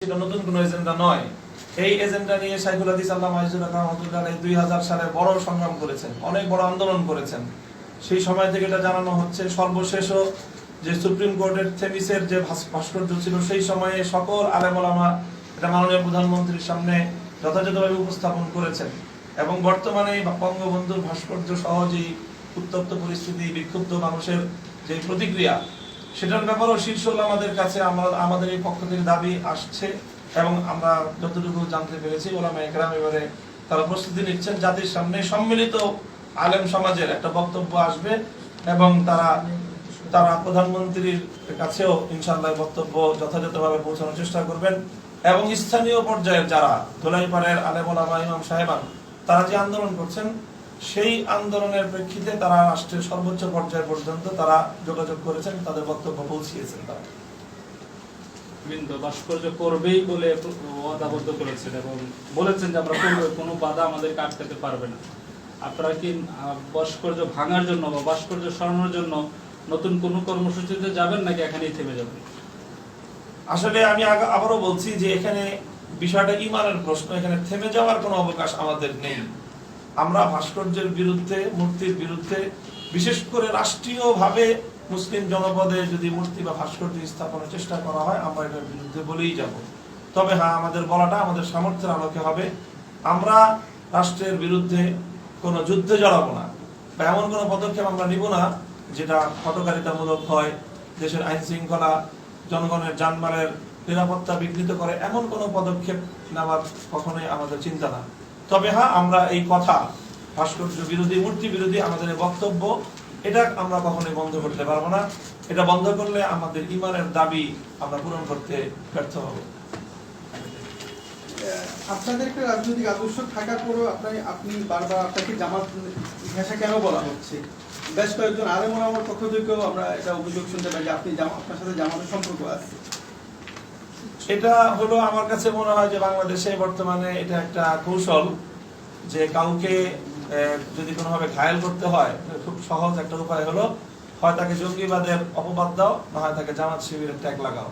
এটা নতুন কোনো এজেন্ডা নয়। এই এজেন্ডা নিয়ে শাইখুল হাদিস আল্লামা আজিজুর রহমান রাহমাতুল্লাহ আলাইহি 2000 সালে বড় সংগ্রাম করেছেন, অনেক বড় আন্দোলন করেছেন। সেই সময় থেকে এটা জানানো হচ্ছে। সর্বশেষও যে সুপ্রিম কোর্টের থেমিসের যে ভাস্কর্য ছিল, সেই সময়ে সকল আলেম ওলামা এটা মাননীয় প্রধানমন্ত্রীর সামনে যথাযথভাবে উপস্থাপন করেছেন। এবং বর্তমানে বঙ্গবন্ধুর ভাস্কর্য সহ যে উত্তপ্ত পরিস্থিতি, বিক্ষুব্ধ মানুষের যে প্রতিক্রিয়া, সেটার ব্যাপারেও শীর্ষ ওলামাদের কাছে আমাদের এই পক্ষ থেকে দাবি আসছে। এবং আমরা যতটুকু জানতে পেরেছি, ওলামা একরাম এবারে তারা প্রস্তুতি নিচ্ছেন জাতির সামনে সম্মিলিত আলেম সমাজের একটা বক্তব্য আসবে এবং তারা প্রধানমন্ত্রীর কাছেও ইনশাআল্লাহ বক্তব্য যথাযথভাবে পৌঁছানোর চেষ্টা করবেন। এবং স্থানীয় পর্যায়ের যারা ধোলাইপাড়ের আলেম ওলামা ইমাম সাহেবান তারা যে আন্দোলন করছেন, সেই আন্দোলনের প্রেক্ষিতে তারা রাষ্ট্রের সর্বোচ্চ পর্যায় পর্যন্ত তারা যোগাযোগ করেছেন, তাদের বক্তব্য পৌঁছিয়েছেন। তারা ভাস্কর্য করবেই বলে ওয়াদাবদ্ধ করেছেন এবং বলেছেন যে আমরা করব, কোনো বাধা আমাদের কাটতে পারবে না। আপনারা কি ভাস্কর্য ভাঙার জন্য বা ভাস্কর্য সরানোর জন্য নতুন কোনো কর্মসূচিতে যাবেন নাকি এখানেই থেমে যাবেন? আসলে আমি আবারও বলছি যে এখানে বিষয়টা ঈমানের প্রশ্ন, এখানে থেমে যাওয়ার কোনো অবকাশ আমাদের নেই। আমরা ভাস্কর্যের বিরুদ্ধে, মূর্তির বিরুদ্ধে, বিশেষ করে রাষ্ট্রীয়ভাবে মুসলিম জনপদে যদি মূর্তি বা ভাস্কর্য স্থাপনের চেষ্টা করা হয়, আমরা এটার বিরুদ্ধে বলেই যাব। তবে হ্যাঁ, আমাদের বলাটা আমাদের সামর্থ্যের আলোকে হবে। আমরা রাষ্ট্রের বিরুদ্ধে কোনো যুদ্ধে জড়াবো না বা এমন কোনো পদক্ষেপ আমরা নিব না যেটা হঠকারিতামূলক হয়, দেশের আইন শৃঙ্খলা, জনগণের জানমালের নিরাপত্তা বিঘ্নিত করে, এমন কোনো পদক্ষেপ নেওয়ার কখনোই আমাদের চিন্তা না। তবে হ্যাঁ, আমরা এই কথা ভাস্কর্য বিরোধী, মূর্তি বিরোধী আমাদের এই বক্তব্য, এটা আমরা কখনোই বন্ধ করতে পারবো না। এটা বন্ধ করলে আমাদের ঈমানের দাবি আমরা পূরণ করতে ব্যর্থ হব। আপনাদের একটা রাজনৈতিক আদর্শ থাকার পরেও আপনি বারবার আপনাকে জামাত ভাষা কেন বলা হচ্ছে? বেশ কয়েকজন আলেম ওলামার পক্ষ থেকেও আমরা এটা অভিযোগ শুনতে পাই যে আপনার সাথে জামাতের সম্পর্ক আছে। এটা হলো আমার কাছে মনে হয় যে বাংলাদেশে বর্তমানে এটা একটা কৌশল, যে কাউকে যদি কোনোভাবে ঘায়েল করতে হয়, খুব সহজ একটা উপায় হলো হয় তাকে জঙ্গিবাদের অপবাদ দাও, না হয় তাকে জামাত শিবিরের ট্যাগ লাগাও।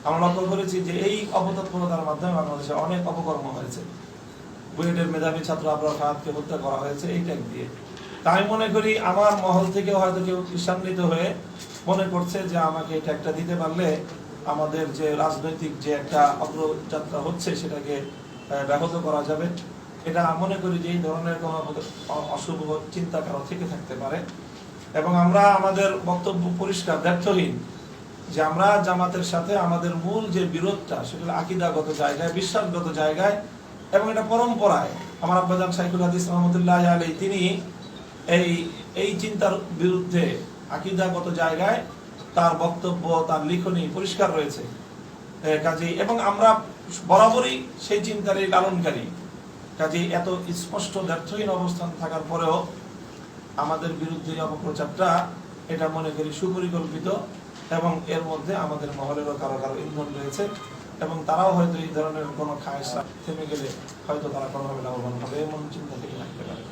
আমরা লক্ষ্য করেছি যে এই অপতৎপরতার মাধ্যমে বাংলাদেশে অনেক অপকর্ম হয়েছে। বুয়েটের মেধাবী ছাত্র আবরার ফাহাদকে হত্যা করা হয়েছে এই ট্যাগ দিয়ে। তাই মনে করি আমার মহল থেকে হয়তো কেউ ঈর্ষান্বিত হয়ে মনে করছে যে আমাকে এই ট্যাগটা দিতে পারলে আমাদের যে রাজনৈতিক যে একটা অগ্রযাত্রা হচ্ছে সেটাকে ব্যাহত করা যাবে। এটা মনে করি যে এই ধরনের কোনো অশুভ চিন্তা কারো থেকে থাকতে পারে। এবং আমরা আমাদের বক্তব্য পরিষ্কার, ব্যর্থহীন, যে আমরা জামাতের সাথে আমাদের মূল যে বিরোধটা সেটা আকীদাগত জায়গায়, বিশ্বাসগত জায়গায় এবং এটা পরম্পরায়। আমার আব্বাজান শাইখুল হাদিস রহমতুল্লাহ আলাইহি তিনি এই চিন্তার বিরুদ্ধে আকীদাগত জায়গায় তার বক্তব্য, তার লিখনী পরিষ্কার রয়েছে কাজেই, এবং আমরা বরাবরই সেই চিন্তারই লালনকারী। কাজেই এত স্পষ্ট ব্যর্থহীন অবস্থান থাকার পরেও আমাদের বিরুদ্ধে অপপ্রচারটা এটা মনে করি সুপরিকল্পিত এবং এর মধ্যে আমাদের মহলেরও কারো কারো ইন্ধন রয়েছে এবং তারাও হয়তো এই ধরনের কোনো খায়েশ থেমে গেলে হয়তো তারা কোনোভাবে লাভবান হবে এমন চিন্তা থেকে থাকতে পারে।